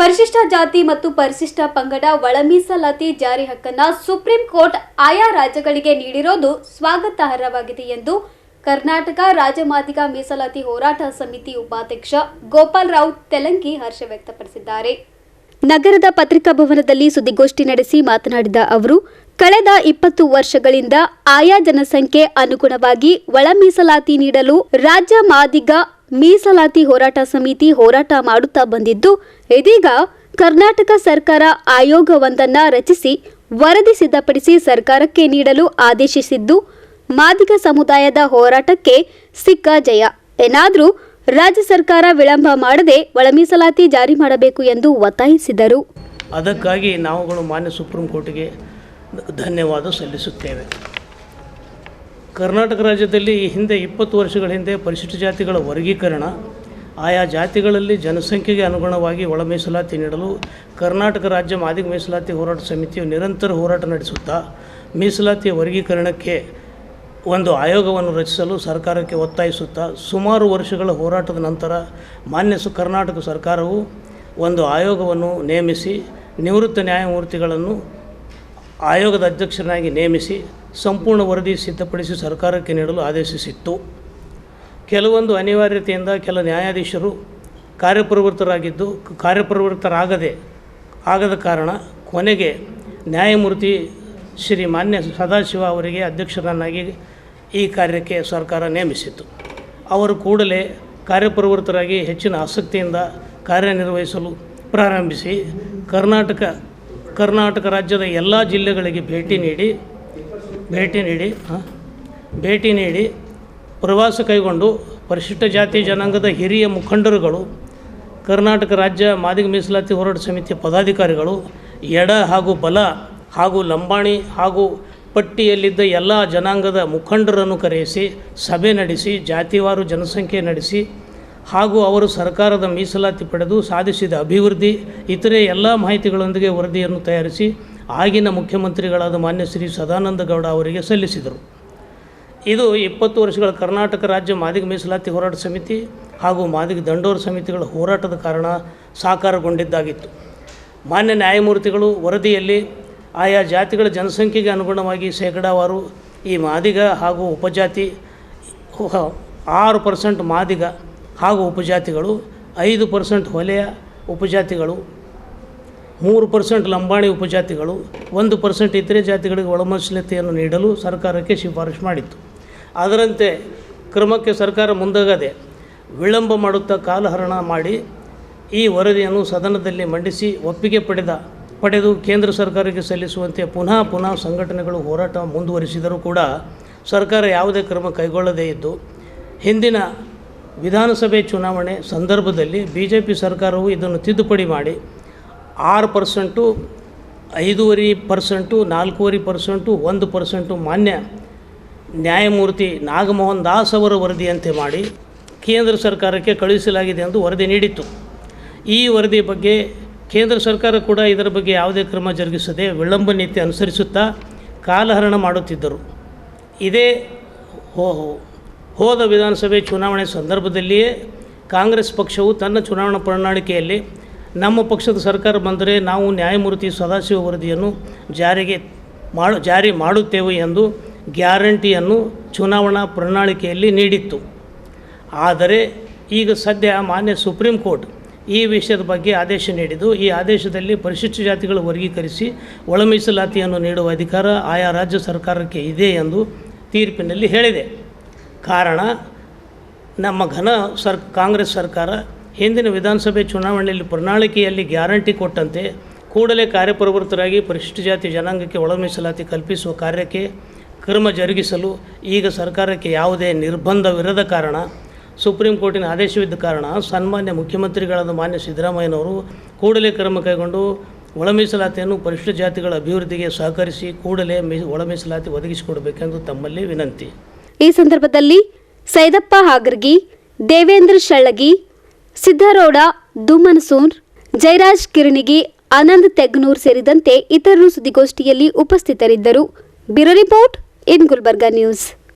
ಪರಿಶಿಷ್ಟ ಜಾತಿ ಮತ್ತು ಪರಿಶಿಷ್ಟ ಪಂಗಡ ಒಳ ಮೀಸಲಾತಿ ಜಾರಿ ಹಕ್ಕನ್ನು ಸುಪ್ರೀಂ ಕೋರ್ಟ್ ಆಯಾ ರಾಜ್ಯಗಳಿಗೆ ನೀಡಿರೋದು ಸ್ವಾಗತಾರ್ಹವಾಗಿದೆ ಎಂದು ಕರ್ನಾಟಕ ರಾಜ್ಯ ಮಾದಿಗ ಮೀಸಲಾತಿ ಹೋರಾಟ ಸಮಿತಿ ಉಪಾಧ್ಯಕ್ಷ ಗೋಪಾಲ್ ರಾವ್ ತೆಲಂಗಿ ಹರ್ಷ ವ್ಯಕ್ತಪಡಿಸಿದ್ದಾರೆ. ನಗರದ ಪತ್ರಿಕಾ ಭವನದಲ್ಲಿ ಸುದ್ದಿಗೋಷ್ಠಿ ನಡೆಸಿ ಮಾತನಾಡಿದ ಅವರು, ಕಳೆದ 20 ವರ್ಷಗಳಿಂದ ಆಯಾ ಜನಸಂಖ್ಯೆ ಅನುಗುಣವಾಗಿ ಒಳ ಮೀಸಲಾತಿ ನೀಡಲು ರಾಜ್ಯ ಮಾದಿಗ ಮೀಸಲಾತಿ ಹೋರಾಟ ಸಮಿತಿ ಹೋರಾಟ ಮಾಡುತ್ತಾ ಬಂದಿದ್ದು, ಇದೀಗ ಕರ್ನಾಟಕ ಸರ್ಕಾರ ಆಯೋಗವೊಂದನ್ನು ರಚಿಸಿ ವರದಿ ಸಿದ್ಧಪಡಿಸಿ ಸರ್ಕಾರಕ್ಕೆ ನೀಡಲು ಆದೇಶಿಸಿದ್ದು, ಮಾದಿಗ ಸಮುದಾಯದ ಹೋರಾಟಕ್ಕೆ ಸಿಕ್ಕ ಜಯ. ಏನಾದರೂ ರಾಜ್ಯ ಸರ್ಕಾರ ವಿಳಂಬ ಮಾಡದೆ ಒಳ ಮೀಸಲಾತಿ ಜಾರಿ ಮಾಡಬೇಕು ಎಂದು ಒತ್ತಾಯಿಸಿದರು. ಅದಕ್ಕಾಗಿ ನಾವುಗಳು ಮಾನ್ಯ ಸುಪ್ರೀಂ ಕೋರ್ಟ್ಗೆ ಧನ್ಯವಾದ ಸಲ್ಲಿಸುತ್ತೇವೆ. ಕರ್ನಾಟಕ ರಾಜ್ಯದಲ್ಲಿ ಈ ಹಿಂದೆ 20 ವರ್ಷಗಳ ಹಿಂದೆ ಪರಿಶಿಷ್ಟ ಜಾತಿಗಳ ವರ್ಗೀಕರಣ, ಆಯಾ ಜಾತಿಗಳಲ್ಲಿ ಜನಸಂಖ್ಯೆಗೆ ಅನುಗುಣವಾಗಿ ಒಳ ಮೀಸಲಾತಿ ನೀಡಲು ಕರ್ನಾಟಕ ರಾಜ್ಯ ಮಾದಿಗ ಮೀಸಲಾತಿ ಹೋರಾಟ ಸಮಿತಿಯು ನಿರಂತರ ಹೋರಾಟ ನಡೆಸುತ್ತಾ ಮೀಸಲಾತಿಯ ವರ್ಗೀಕರಣಕ್ಕೆ ಒಂದು ಆಯೋಗವನ್ನು ರಚಿಸಲು ಸರ್ಕಾರಕ್ಕೆ ಒತ್ತಾಯಿಸುತ್ತಾ ಸುಮಾರು ವರ್ಷಗಳ ಹೋರಾಟದ ನಂತರ ಮಾನ್ಯ ಕರ್ನಾಟಕ ಸರ್ಕಾರವು ಒಂದು ಆಯೋಗವನ್ನು ನೇಮಿಸಿ ನಿವೃತ್ತ ನ್ಯಾಯಮೂರ್ತಿಗಳನ್ನು ಆಯೋಗದ ಅಧ್ಯಕ್ಷರನ್ನಾಗಿ ನೇಮಿಸಿ ಸಂಪೂರ್ಣ ವರದಿ ಸಿದ್ಧಪಡಿಸಿ ಸರ್ಕಾರಕ್ಕೆ ನೀಡಲು ಆದೇಶಿಸಿತ್ತು. ಕೆಲವೊಂದು ಅನಿವಾರ್ಯತೆಯಿಂದ ಕೆಲ ನ್ಯಾಯಾಧೀಶರು ಆಗದ ಕಾರಣ ಕೊನೆಗೆ ನ್ಯಾಯಮೂರ್ತಿ ಶ್ರೀ ಮಾನ್ಯ ಸದಾಶಿವ ಅವರಿಗೆ ಅಧ್ಯಕ್ಷರನ್ನಾಗಿ ಈ ಕಾರ್ಯಕ್ಕೆ ಸರ್ಕಾರ ನೇಮಿಸಿತು. ಅವರು ಕೂಡಲೇ ಕಾರ್ಯಪ್ರವೃತ್ತರಾಗಿ ಹೆಚ್ಚಿನ ಆಸಕ್ತಿಯಿಂದ ಕಾರ್ಯನಿರ್ವಹಿಸಲು ಪ್ರಾರಂಭಿಸಿ ಕರ್ನಾಟಕ ರಾಜ್ಯದ ಎಲ್ಲ ಜಿಲ್ಲೆಗಳಿಗೆ ಭೇಟಿ ನೀಡಿ ಪ್ರವಾಸ ಕೈಗೊಂಡು ಪರಿಶಿಷ್ಟ ಜಾತಿ ಜನಾಂಗದ ಹಿರಿಯ ಮುಖಂಡರುಗಳು, ಕರ್ನಾಟಕ ರಾಜ್ಯ ಮಾದಿಗ ಮೀಸಲಾತಿ ಹೋರಾಟ ಸಮಿತಿಯ ಪದಾಧಿಕಾರಿಗಳು, ಎಡ ಹಾಗೂ ಬಲ ಹಾಗೂ ಲಂಬಾಣಿ ಹಾಗೂ ಪಟ್ಟಿಯಲ್ಲಿದ್ದ ಎಲ್ಲ ಜನಾಂಗದ ಮುಖಂಡರನ್ನು ಕರೆಯಿಸಿ ಸಭೆ ನಡೆಸಿ ಜಾತಿವಾರು ಜನಸಂಖ್ಯೆ ನಡೆಸಿ ಹಾಗೂ ಅವರು ಸರ್ಕಾರದ ಮೀಸಲಾತಿ ಪಡೆದು ಸಾಧಿಸಿದ ಅಭಿವೃದ್ಧಿ ಇತರೆ ಎಲ್ಲ ಮಾಹಿತಿಗಳೊಂದಿಗೆ ವರದಿಯನ್ನು ತಯಾರಿಸಿ ಆಗಿನ ಮುಖ್ಯಮಂತ್ರಿಗಳಾದ ಮಾನ್ಯ ಶ್ರೀ ಸದಾನಂದ ಗೌಡ ಅವರಿಗೆ ಸಲ್ಲಿಸಿದರು. ಇದು 20 ವರ್ಷಗಳ ಕರ್ನಾಟಕ ರಾಜ್ಯ ಮಾದಿಗ ಮೀಸಲಾತಿ ಹೋರಾಟ ಸಮಿತಿ ಹಾಗೂ ಮಾದಿಗ ದಂಡೋರ ಸಮಿತಿಗಳ ಹೋರಾಟದ ಕಾರಣ ಸಾಕಾರಗೊಂಡಿದ್ದಾಗಿತ್ತು. ಮಾನ್ಯ ನ್ಯಾಯಮೂರ್ತಿಗಳು ವರದಿಯಲ್ಲಿ ಆಯಾ ಜಾತಿಗಳ ಜನಸಂಖ್ಯೆಗೆ ಅನುಗುಣವಾಗಿ ಶೇಕಡಾವಾರು ಈ ಮಾದಿಗ ಹಾಗೂ ಉಪಜಾತಿ 6% ಮಾದಿಗ ಹಾಗೂ ಉಪಜಾತಿಗಳು, 5% ಹೊಲೆಯ ಉಪಜಾತಿಗಳು, 3% ಲಂಬಾಣಿ ಉಪಜಾತಿಗಳು, 1% ಇತರೆ ಜಾತಿಗಳಿಗೆ ಒಳ ಮೀಸಲಾತಿಯನ್ನು ನೀಡಲು ಸರ್ಕಾರಕ್ಕೆ ಶಿಫಾರಸು ಮಾಡಿತ್ತು. ಅದರಂತೆ ಕ್ರಮಕ್ಕೆ ಸರ್ಕಾರ ಮುಂದಾಗದೆ ವಿಳಂಬ ಮಾಡುತ್ತಾ ಕಾಲಹರಣ ಮಾಡಿ ಈ ವರದಿಯನ್ನು ಸದನದಲ್ಲಿ ಮಂಡಿಸಿ ಒಪ್ಪಿಗೆ ಪಡೆದು ಕೇಂದ್ರ ಸರ್ಕಾರಕ್ಕೆ ಸಲ್ಲಿಸುವಂತೆ ಪುನಃ ಸಂಘಟನೆಗಳು ಹೋರಾಟ ಮುಂದುವರಿಸಿದರೂ ಕೂಡ ಸರ್ಕಾರ ಯಾವುದೇ ಕ್ರಮ ಕೈಗೊಳ್ಳದೇ ಇದ್ದು, ಹಿಂದಿನ ವಿಧಾನಸಭೆ ಚುನಾವಣೆ ಸಂದರ್ಭದಲ್ಲಿ BJP ಸರ್ಕಾರವು ಇದನ್ನು ತಿದ್ದುಪಡಿ ಮಾಡಿ 6%, 5.5%, 4.5%, 1% ಮಾನ್ಯ ನ್ಯಾಯಮೂರ್ತಿ ನಾಗಮೋಹನ್ ದಾಸ್ ಅವರ ವರದಿಯಂತೆ ಮಾಡಿ ಕೇಂದ್ರ ಸರ್ಕಾರಕ್ಕೆ ಕಳುಹಿಸಲಾಗಿದೆ ಎಂದು ವರದಿ ನೀಡಿತ್ತು. ಈ ವರದಿ ಬಗ್ಗೆ ಕೇಂದ್ರ ಸರ್ಕಾರ ಕೂಡ ಇದರ ಬಗ್ಗೆ ಯಾವುದೇ ಕ್ರಮ ಜರುಗಿಸದೆ ವಿಳಂಬ ನೀತಿ ಅನುಸರಿಸುತ್ತಾ ಕಾಲಹರಣ ಮಾಡುತ್ತಿದ್ದರು. ಇದೇ ಹೋದ ವಿಧಾನಸಭೆ ಚುನಾವಣೆ ಸಂದರ್ಭದಲ್ಲಿಯೇ ಕಾಂಗ್ರೆಸ್ ಪಕ್ಷವು ತನ್ನ ಚುನಾವಣಾ ಪ್ರಣಾಳಿಕೆಯಲ್ಲಿ ನಮ್ಮ ಪಕ್ಷದ ಸರ್ಕಾರ ಬಂದರೆ ನಾವು ನ್ಯಾಯಮೂರ್ತಿ ಸದಾಶಿವ ವರದಿಯನ್ನು ಜಾರಿ ಮಾಡುತ್ತೇವೆ ಎಂದು ಗ್ಯಾರಂಟಿಯನ್ನು ಚುನಾವಣಾ ಪ್ರಣಾಳಿಕೆಯಲ್ಲಿ ನೀಡಿತ್ತು. ಆದರೆ ಈಗ ಸದ್ಯ ಮಾನ್ಯ ಸುಪ್ರೀಂ ಕೋರ್ಟ್ ಈ ವಿಷಯದ ಬಗ್ಗೆ ಆದೇಶ ನೀಡಿದ್ದು, ಈ ಆದೇಶದಲ್ಲಿ ಪರಿಶಿಷ್ಟ ಜಾತಿಗಳು ವರ್ಗೀಕರಿಸಿ ಒಳ ಮೀಸಲಾತಿಯನ್ನು ನೀಡುವ ಅಧಿಕಾರ ಆಯಾ ರಾಜ್ಯ ಸರ್ಕಾರಕ್ಕೆ ಇದೆ ಎಂದು ತೀರ್ಪಿನಲ್ಲಿ ಹೇಳಿದೆ. ಕಾರಣ, ನಮ್ಮ ಕಾಂಗ್ರೆಸ್ ಸರ್ಕಾರ ಹಿಂದಿನ ವಿಧಾನಸಭೆ ಚುನಾವಣೆಯಲ್ಲಿ ಪ್ರಣಾಳಿಕೆಯಲ್ಲಿ ಗ್ಯಾರಂಟಿ ಕೊಟ್ಟಂತೆ ಕೂಡಲೇ ಕಾರ್ಯಪ್ರವೃತ್ತರಾಗಿ ಪರಿಶಿಷ್ಟ ಜಾತಿ ಜನಾಂಗಕ್ಕೆ ಒಳ ಮೀಸಲಾತಿ ಕಲ್ಪಿಸುವ ಕಾರ್ಯಕ್ಕೆ ಕ್ರಮ ಜರುಗಿಸಲು ಈಗ ಸರ್ಕಾರಕ್ಕೆ ಯಾವುದೇ ನಿರ್ಬಂಧವಿರದ ಕಾರಣ, ಸುಪ್ರೀಂ ಕೋರ್ಟಿನ ಆದೇಶವಿದ್ದ ಕಾರಣ ಸನ್ಮಾನ್ಯ ಮುಖ್ಯಮಂತ್ರಿಗಳಾದ ಮಾನ್ಯ ಸಿದ್ದರಾಮಯ್ಯನವರು ಕೂಡಲೇ ಕ್ರಮ ಕೈಗೊಂಡು ಒಳ ಮೀಸಲಾತಿಯನ್ನು ಪರಿಶಿಷ್ಟ ಜಾತಿಗಳ ಅಭಿವೃದ್ಧಿಗೆ ಸಹಕರಿಸಿ ಕೂಡಲೇ ಒಳ ಮೀಸಲಾತಿ ಒದಗಿಸಿಕೊಡಬೇಕೆಂದು ತಮ್ಮಲ್ಲಿ ವಿನಂತಿ. ಈ ಸಂದರ್ಭದಲ್ಲಿ ಸೈದಪ್ಪ ಹಾಗರ್ಗಿ, ದೇವೇಂದ್ರ ಶಳ್ಳಗಿ, ಸಿದ್ದರೋಡ ದುಮನಸೂರ್, ಜಯರಾಜ್ ಕಿರಣಿಗಿ, ಆನಂದ್ ತೆಗ್ನೂರ್ ಸೇರಿದಂತೆ ಇತರರು ಸುದ್ದಿಗೋಷ್ಠಿಯಲ್ಲಿ ಉಪಸ್ಥಿತರಿದ್ದರು. Bureau report in Gulbarga news.